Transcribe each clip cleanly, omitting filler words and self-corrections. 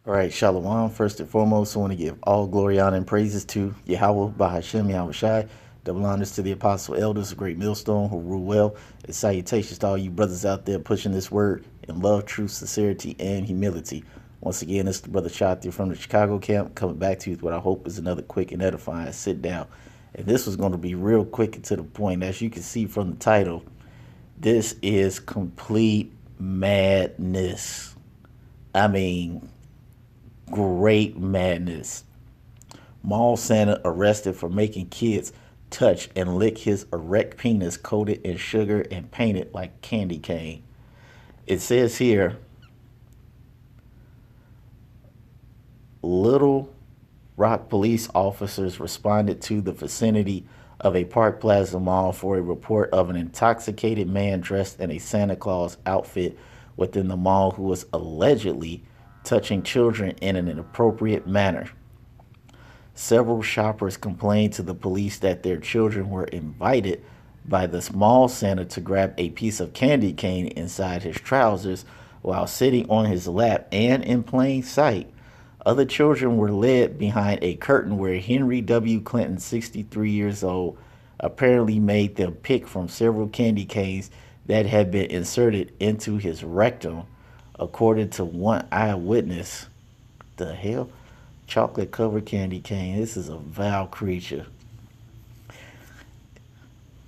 All right, Shalom. First and foremost, I want to give all glory, honor, and praises to Yahweh, Bahashem, Yahweh Shai. Double honors to the apostle elders, a great millstone who rule well. And salutations to all you brothers out there pushing this word in love, truth, sincerity, and humility. Once again, it's the brother Shati from the Chicago camp coming back to you with what I hope is another quick and edifying sit down. And this was going to be real quick and to the point. As you can see from the title, this is complete madness. I mean, great madness. Mall Santa arrested for making kids touch and lick his erect penis coated in sugar and painted like candy cane. It says here, Little Rock police officers responded to the vicinity of a Park Plaza mall for a report of an intoxicated man dressed in a Santa Claus outfit within the mall who was allegedly touching children in an inappropriate manner. Several shoppers complained to the police that their children were invited by the small Santa to grab a piece of candy cane inside his trousers while sitting on his lap, and in plain sight, other children were led behind a curtain where Henry W. Clinton, 63 years old, apparently made them pick from several candy canes that had been inserted into his rectum, according to one eyewitness. The hell? Chocolate covered candy cane. This is a vile creature.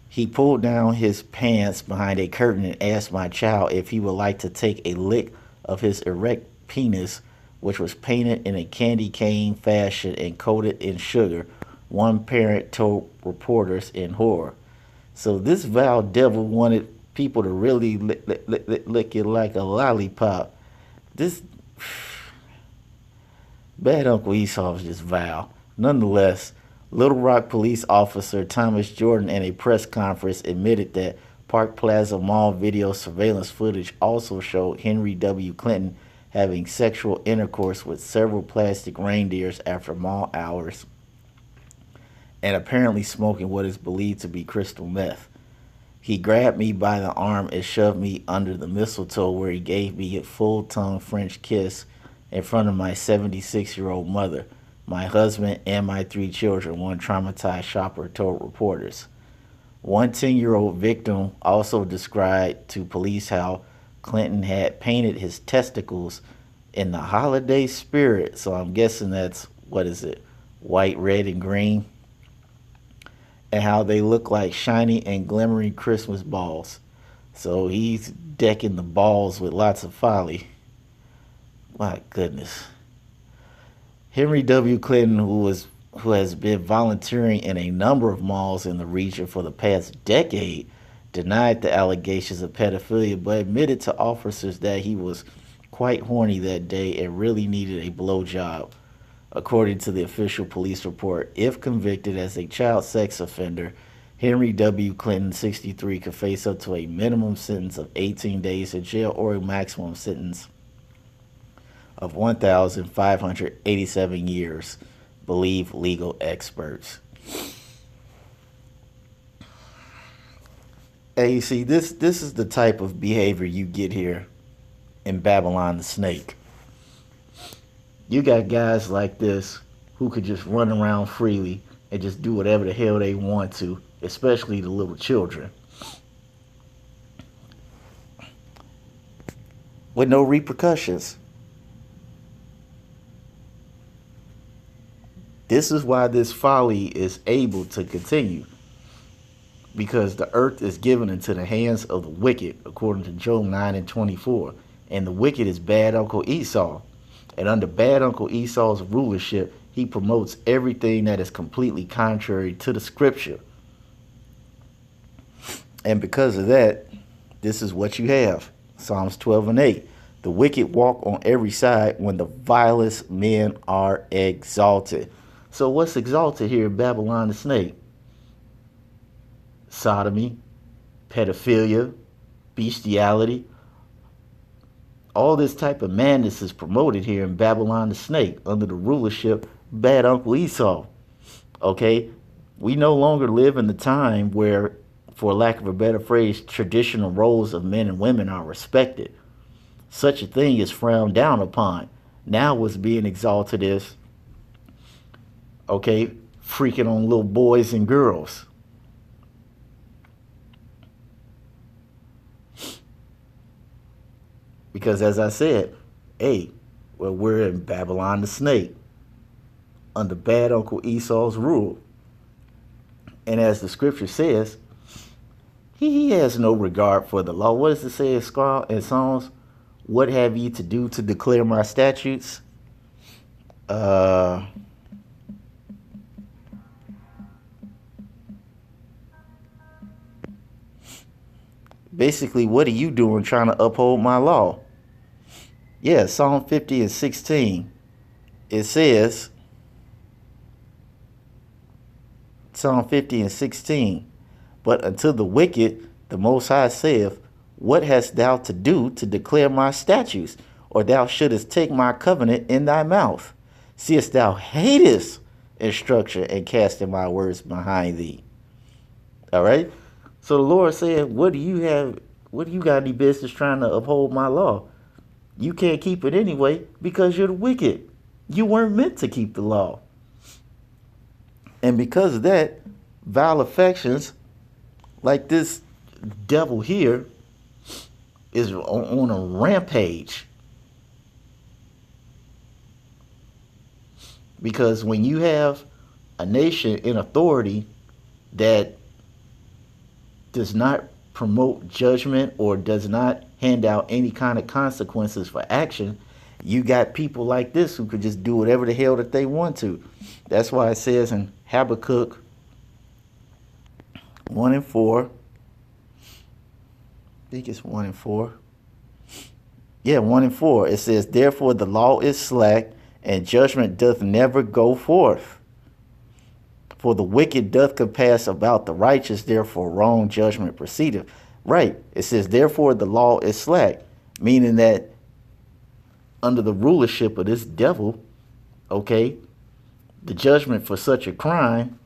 He pulled down his pants behind a curtain and asked my child if he would like to take a lick of his erect penis, which was painted in a candy cane fashion and coated in sugar, one parent told reporters in horror. So this vile devil wanted people to really lick it like a lollipop. This bad Uncle Esau is just vile. Nonetheless, Little Rock police officer Thomas Jordan in a press conference admitted that Park Plaza Mall video surveillance footage also showed Henry W. Clinton having sexual intercourse with several plastic reindeers after mall hours and apparently smoking what is believed to be crystal meth. He grabbed me by the arm and shoved me under the mistletoe, where he gave me a full-tongue French kiss in front of my 76-year-old mother, my husband, and my 3 children, one traumatized shopper told reporters. One 10-year-old victim also described to police how Clinton had painted his testicles in the holiday spirit. So I'm guessing that's, what is it, white, red, and green? And how they look like shiny and glimmering Christmas balls. So he's decking the balls with lots of folly. My goodness. Henry W. Clinton, who has been volunteering in a number of malls in the region for the past decade, denied the allegations of pedophilia, but admitted to officers that he was quite horny that day and really needed a blowjob. According to the official police report, if convicted as a child sex offender, Henry W. Clinton, 63, could face up to a minimum sentence of 18 days in jail or a maximum sentence of 1,587 years, believe legal experts. Hey, you see, this is the type of behavior you get here in Babylon the Snake. You got guys like this who could just run around freely and just do whatever the hell they want to, especially the little children, with no repercussions. This is why this folly is able to continue, because the earth is given into the hands of the wicked, according to Job 9:24, and the wicked is bad Uncle Esau. And under bad Uncle Esau's rulership, he promotes everything that is completely contrary to the scripture. And because of that, this is what you have. Psalms 12:8. The wicked walk on every side when the vilest men are exalted. So what's exalted here in Babylon the Snake? Sodomy, pedophilia, bestiality. All this type of madness is promoted here in Babylon the Snake under the rulership of bad Uncle Esau. Okay? We no longer live in the time where, for lack of a better phrase, traditional roles of men and women are respected. Such a thing is frowned down upon. Now what's being exalted is, okay, freaking on little boys and girls. Because as I said, hey, well, we're in Babylon the snake, under bad Uncle Esau's rule. And as the scripture says, he has no regard for the law. What does it say in Psalms? What have ye to do to declare my statutes? Basically, what are you doing trying to uphold my law? Yeah, Psalm 50 and 16. It says, Psalm 50 and 16, but unto the wicked the Most High saith, what hast thou to do to declare my statutes? Or thou shouldest take my covenant in thy mouth. Seest thou hatest instruction and casting my words behind thee. All right? So the Lord said, what do you got any business trying to uphold my law? You can't keep it anyway because you're the wicked. You weren't meant to keep the law. And because of that, vile affections, like this devil here, is on a rampage. Because when you have a nation in authority that does not promote judgment or does not hand out any kind of consequences for action, you got people like this who could just do whatever the hell that they want to. That's why it says in Habakkuk 1 and 4, I think it's 1 and 4. Yeah, 1 and 4. It says, therefore the law is slack, and judgment doth never go forth. For the wicked doth compass about the righteous, therefore wrong judgment proceedeth. Right. It says, therefore the law is slack, meaning that under the rulership of this devil, okay, the judgment for such a crime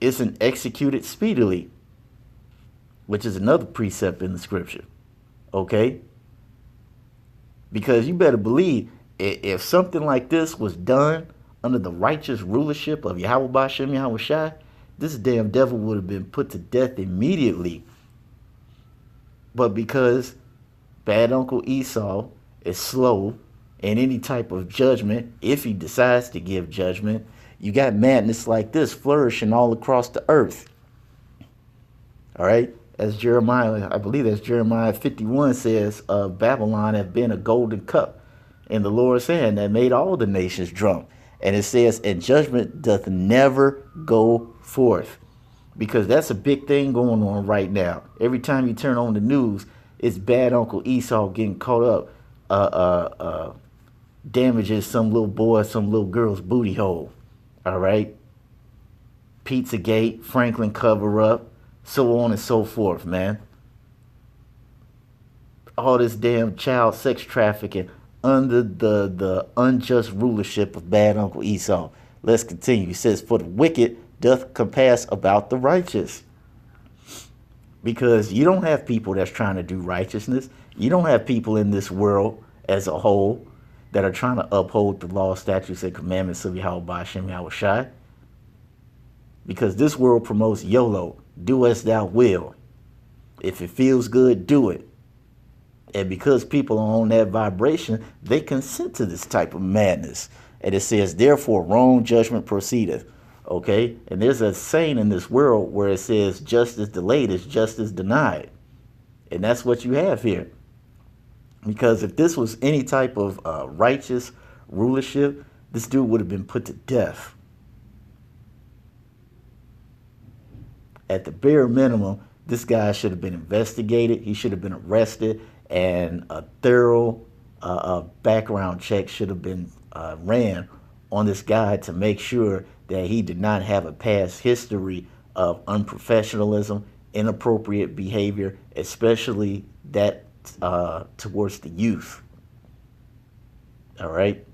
isn't executed speedily, which is another precept in the scripture. Okay? Because you better believe if something like this was done under the righteous rulership of Yahweh Bashem Yahweh Shai, this damn devil would have been put to death immediately. But because bad Uncle Esau is slow in any type of judgment, if he decides to give judgment, you got madness like this flourishing all across the earth. All right? As Jeremiah, I believe that's Jeremiah 51 says, Babylon have been a golden cup in the Lord's hand that made all the nations drunk. And it says, and judgment doth never go forth. Because that's a big thing going on right now. Every time you turn on the news, it's bad Uncle Esau getting caught up, damages some little boy, some little girl's booty hole. All right? Pizzagate, Franklin cover up, so on and so forth, man. All this damn child sex trafficking under the unjust rulership of bad Uncle Esau. Let's continue. It says, for the wicked doth compass about the righteous. Because you don't have people that's trying to do righteousness. You don't have people in this world as a whole that are trying to uphold the law, statutes, and commandments of Yahweh Bashem Yahweh Shai. Because this world promotes YOLO, do as thou will. If it feels good, do it. And because people are on that vibration, they consent to this type of madness. And it says, therefore, wrong judgment proceedeth. Okay? And there's a saying in this world where it says, justice delayed is justice denied. And that's what you have here. Because if this was any type of righteous rulership, this dude would have been put to death. At the bare minimum, this guy should have been investigated. He should have been arrested. And a thorough background check should have been ran on this guy to make sure that he did not have a past history of unprofessionalism, inappropriate behavior, especially that towards the youth. All right?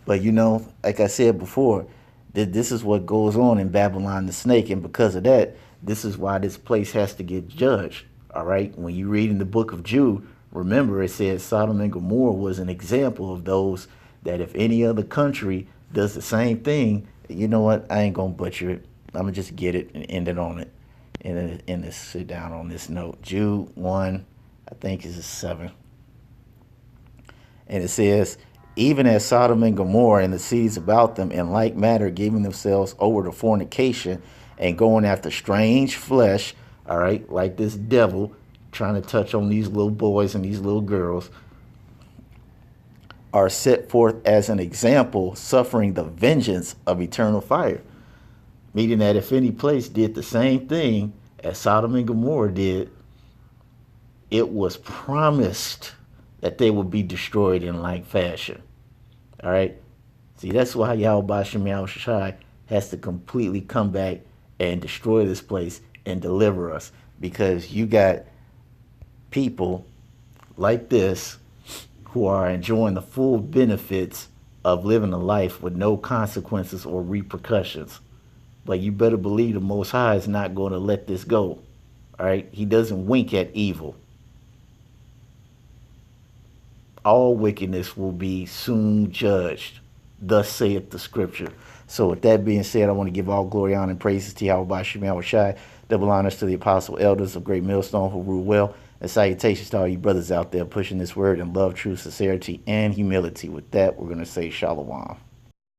But you know, like I said before, this is what goes on in Babylon the snake, and because of that, this is why this place has to get judged. All right? When you read in the book of Jude, remember it says Sodom and Gomorrah was an example of those that if any other country does the same thing, you know what? I ain't gonna butcher it. I'm gonna just get it and end it on it, and this sit down on this note. Jude 1, I think is 7, and it says, even as Sodom and Gomorrah and the cities about them in like manner giving themselves over to fornication and going after strange flesh, all right, like this devil trying to touch on these little boys and these little girls, are set forth as an example, suffering the vengeance of eternal fire. Meaning that if any place did the same thing as Sodom and Gomorrah did, it was promised that they would be destroyed in like fashion. All right? See, that's why Yahweh Shem Yahushai has to completely come back and destroy this place and deliver us. Because you got people like this who are enjoying the full benefits of living a life with no consequences or repercussions. But you better believe the Most High is not going to let this go. All right? He doesn't wink at evil. All wickedness will be soon judged. Thus saith the scripture. So with that being said, I want to give all glory, honor, and praises to Yahweh Shem Yahushai. Double honors to the apostle elders of Great Millstone who rule well. And salutations to all you brothers out there pushing this word in love, truth, sincerity, and humility. With that, we're going to say shalom.